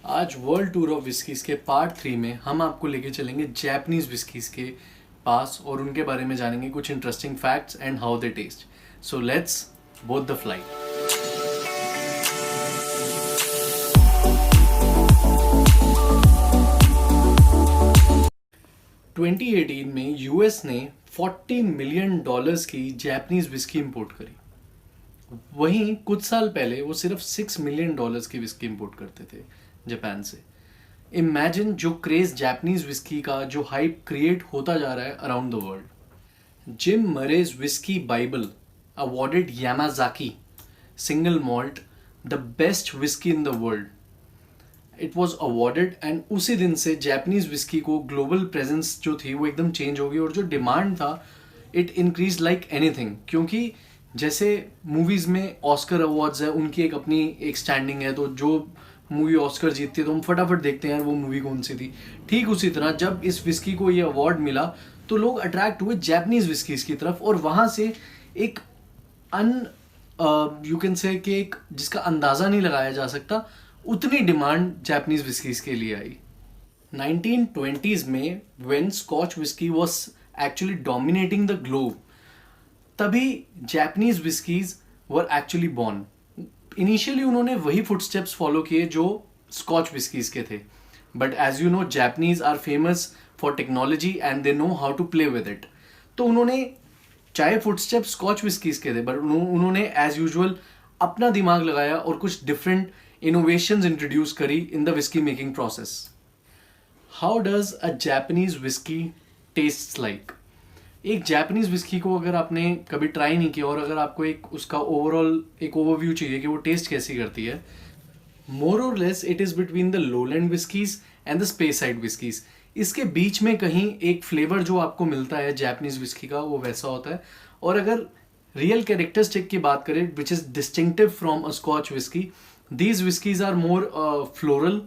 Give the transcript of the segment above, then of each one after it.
आज world tour of whiskeys के part 3 में हम आपको लेके चलेंगे जैपनीज विस्कीज के पास और उनके बारे में जानेंगे कुछ interesting facts and how they taste. So let's board the flight. 2018 में यूएस ने $40 मिलियन की जैपनीज विस्की इंपोर्ट करी। वहीं कुछ साल पहले वो सिर्फ $6 मिलियन की विस्की इंपोर्ट करते थे जापान से। इमेजिन जो क्रेज जापानीज विस्की का जो हाइप क्रिएट होता जा रहा है around the world. Jim Murray's Whisky Bible awarded Yamazaki single malt the best whisky in the world. It was awarded and उसी दिन से जापानीज विस्की को ग्लोबल प्रेजेंस जो थी वो एकदम चेंज हो गई और जो डिमांड था इट इंक्रीज लाइक एनीथिंग। क्योंकि जैसे मूवीज में ऑस्कर अवार्ड्स है, उनकी एक अपनी एक स्टैंडिंग है, तो जो मूवी ऑस्कर जीतती है तो हम फटाफट देखते हैं यार वो मूवी कौन सी थी। ठीक उसी तरह जब इस विस्की को ये अवार्ड मिला तो लोग अट्रैक्ट हुए जापानीज विस्कीज की तरफ और वहां से एक यू कैन से कि एक जिसका अंदाजा नहीं लगाया जा सकता उतनी डिमांड जापानीज विस्कीज के लिए आई। 1920s में when Scotch whisky was actually dominating the globe, तभी Japanese whiskies were actually born. Initially उन्होंने वही फुटस्टेप्स फॉलो किए जो स्कॉच विस्कीज के थे, but as you know Japanese are famous for technology and they know how to play with it. तो उन्होंने चाहे फुटस्टेप्स स्कॉच विस्कीज के थे बट उन्होंने एज यूजुअल अपना दिमाग लगाया और कुछ डिफरेंट इनोवेशंस इंट्रोड्यूस करी in the whisky making process. How does a Japanese whisky taste like? एक जापानीज विस्की को अगर आपने कभी ट्राई नहीं किया और अगर आपको एक उसका ओवरऑल एक ओवरव्यू चाहिए कि वो टेस्ट कैसी करती है, मोर or less it is between the lowland whiskeys and the space side whiskeys. इसके बीच में कहीं एक फ्लेवर जो आपको मिलता है जापानीज विस्की का वो वैसा होता है। और अगर रियल कैरेक्टरिस्टिक की बात करें which is distinctive from a scotch whisky, these whiskies are more floral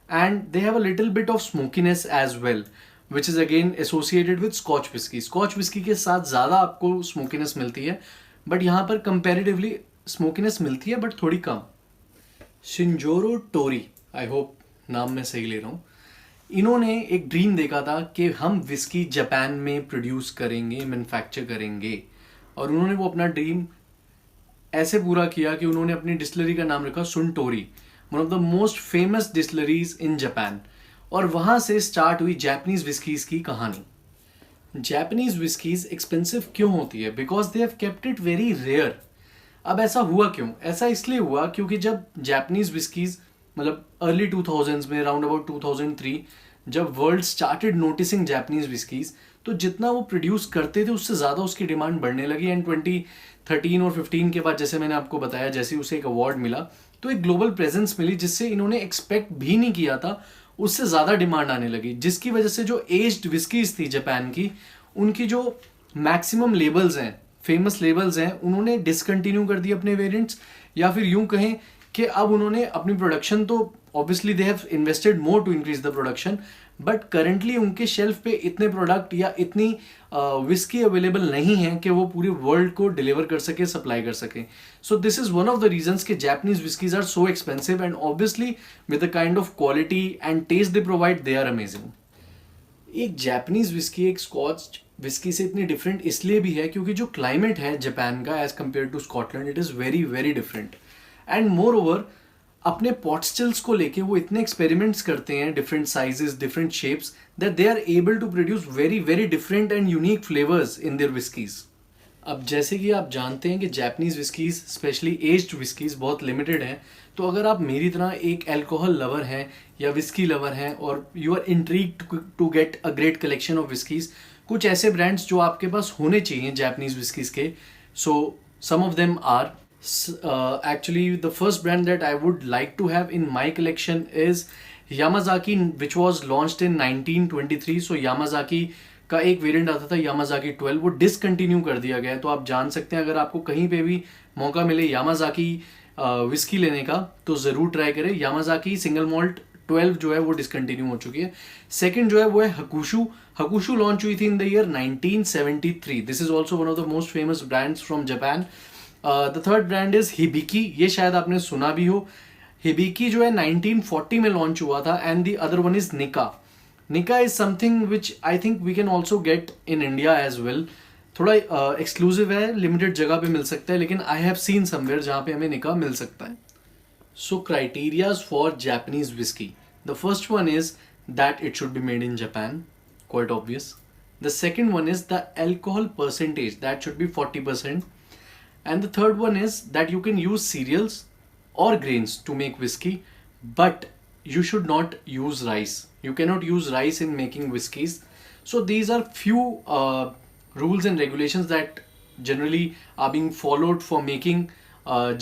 and they have a little bit of smokiness as well, which is again associated with Scotch whiskey. Scotch whiskey के साथ ज़्यादा आपको smokiness मिलती है but यहाँ पर comparatively smokiness मिलती है बट थोड़ी कम। शिंजोरो टोरी, आई होप नाम मैं सही ले रहा हूँ, इन्होंने एक ड्रीम देखा था कि हम विस्की जापान में प्रोड्यूस करेंगे, मैन्युफैक्चर करेंगे, और उन्होंने वो अपना ड्रीम ऐसे पूरा किया कि उन्होंने अपनी डिस्टिलरी का नाम रखा Suntory, one of the most famous distilleries in Japan. और वहां से स्टार्ट हुई जापानीज विस्कीज की कहानी। जापानीज विस्कीज एक्सपेंसिव क्यों होती है? Because they have kept it very rare. अब ऐसा हुआ क्यों? ऐसा इसलिए हुआ क्योंकि जब जापानीज विस्कीज मतलब अर्ली 2000s में अराउंड अबाउट 2003 जब world started noticing Japanese whiskeys, तो जितना वो प्रोड्यूस करते थे उससे ज़्यादा उसकी डिमांड बढ़ने लगी। एंड 2013 और 15 के बाद जैसे मैंने आपको बताया, जैसे उसे एक अवार्ड मिला तो एक ग्लोबल प्रेजेंस मिली जिससे इन्होंने एक्सपेक्ट भी नहीं किया था, उससे ज़्यादा डिमांड आने लगी, जिसकी वजह से जो एज्ड विस्कीज थी जापान की, उनकी जो मैक्सिमम लेबल्स हैं, फेमस लेबल्स हैं, उन्होंने डिसकंटिन्यू कर दिए अपने वेरिएंट्स, या फिर यूं कहें कि अब उन्होंने अपनी प्रोडक्शन तो obviously they have invested more to increase the production, but currently उनके शेल्फ पे इतने प्रोडक्ट या इतनी विस्की अवेलेबल नहीं है कि वो पूरे वर्ल्ड को डिलीवर कर सके, सप्लाई कर सके। So this is one of the reasons कि Japanese whiskies are so expensive and obviously with the kind of quality and taste they provide they are amazing. एक जापानीज विस्की एक Scotch whisky से इतनी different इसलिए भी है क्योंकि जो क्लाइमेट है जापान का as compare to Scotland, it is very very different. And moreover अपने पॉट स्टिल्स को लेके वो इतने एक्सपेरिमेंट्स करते हैं, different sizes, different shapes, that they are able to produce very very different and unique flavours in their whiskies. अब जैसे कि आप जानते हैं कि Japanese whiskies specially aged whiskies बहुत लिमिटेड हैं, तो अगर आप मेरी तरह एक अल्कोहल लवर हैं या विस्की लवर हैं और you are intrigued to get a great collection of whiskies, कुछ ऐसे ब्रांड्स जो आपके पास होने चाहिए जापानीज विस्कीज के, so some of them are actually the first brand that I would like to have in my collection is Yamazaki, which was launched in 1923. So Yamazaki का एक variant आता था Yamazaki 12, वो डिसकंटिन्यू कर दिया गया है। तो आप जान सकते हैं अगर आपको कहीं पे भी मौका मिले Yamazaki विस्की लेने का तो ज़रूर ट्राई करें। Yamazaki सिंगल मॉल्ट 12 जो है वो डिसकंटिन्यू हो चुकी है। सेकंड जो है वो है हकुशु। हकुशु लॉन्च हुई थी in the year 1973। This is also one of the most famous brands from Japan. The third brand is Hibiki, ये शायद आपने सुना भी हो। हिबिकी जो है 1940 में लॉन्च हुआ था, and the other one is Nikka. Nikka is something which I think we can also get in India as well. थोड़ा एक्सक्लूसिव है, लिमिटेड जगह पे मिल सकता है, लेकिन आई हैव सीन समवेयर जहाँ पे हमें निका मिल सकता है. So criterias for Japanese whisky. The first one is that it should be made in Japan, quite obvious. The second one is the alcohol percentage, that should be 40%. And the third one is that you can use cereals or grains to make whiskey, but you should not use rice. You cannot use rice in making whiskeys. So these are few rules and regulations that generally are being followed for making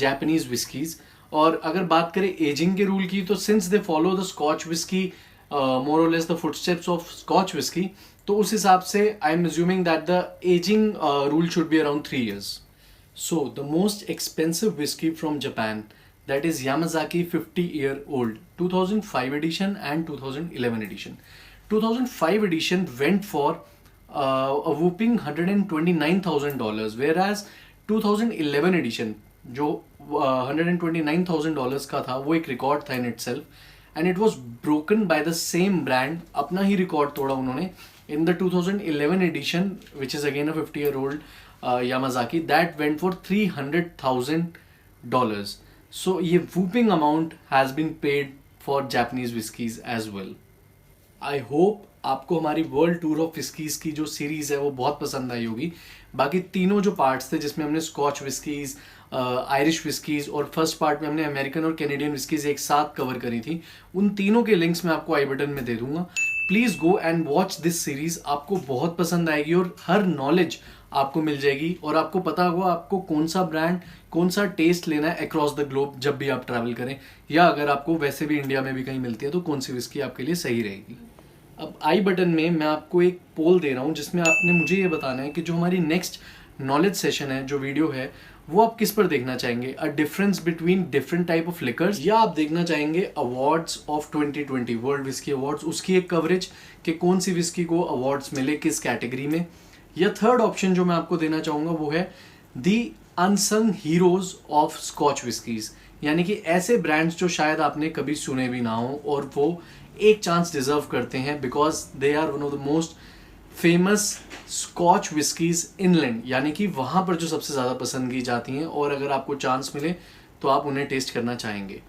Japanese whiskies. और अगर बात करें ageing के rule की, तो since they follow the Scotch whisky more or less the footsteps of Scotch whisky, तो उस हिसाब से I am assuming that the aging rule should be around 3 years. So the most expensive whiskey from Japan, that is Yamazaki 50-year-old 2005 edition and 2011 edition. 2005 edition went for a whooping $129,000, whereas 2011 edition जो $129,000 का था, वो एक record था in itself, and it was broken by the same brand. अपना ही record तोड़ा उन्होंने in the 2011 edition, which is again a 50-year-old Yamazaki, that went for $300,000. So ये whooping amount has been paid for Japanese whiskies as well. I hope आपको हमारी world tour of whiskeys की जो series है वो बहुत पसंद आई होगी. बाकी तीनों जो पार्ट्स थे, जिसमें हमने स्कॉच विस्कीज, आयरिश विस्कीज, और फर्स्ट पार्ट में हमने अमेरिकन और कैनेडियन विस्कीज एक साथ कवर करी थी, उन तीनों के लिंक्स मैं आपको आई बटन में दे दूंगा. Please go and watch this series. आपको बहुत पसंद आएगी और हर नॉलेज आपको मिल जाएगी, और आपको पता होगा आपको कौन सा ब्रांड, कौन सा टेस्ट लेना है अक्रॉस द ग्लोब जब भी आप ट्रैवल करें, या अगर आपको वैसे भी इंडिया में भी कहीं मिलती है तो कौन सी विस्की आपके लिए सही रहेगी. अब आई बटन में मैं आपको एक पोल दे रहा हूँ, जिसमें आपने मुझे ये बताना है कि जो हमारी नेक्स्ट नॉलेज सेशन है, जो वीडियो है, वो आप किस पर देखना चाहेंगे. A difference between different type of liquors, या आप देखना चाहेंगे awards of 2020 world whisky awards, उसकी एक कवरेज कि कौन सी विस्की को अवार्ड्स मिले किस कैटेगरी में. या थर्ड ऑप्शन जो मैं आपको देना चाहूँगा वो है the unsung heroes of Scotch whiskies, यानी कि ऐसे ब्रांड्स जो शायद आपने कभी सुने भी ना हो और वो एक चांस डिजर्व करते हैं, because they are one of the most famous scotch whiskies inland, यानी कि वहाँ पर जो सबसे ज़्यादा पसंद की जाती हैं, और अगर आपको चांस मिले तो आप उन्हें टेस्ट करना चाहेंगे.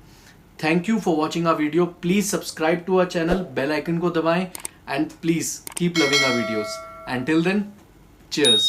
Thank you for watching our video. Please subscribe to our channel, bell icon को दबाएं, and please keep loving our videos. And till then, cheers.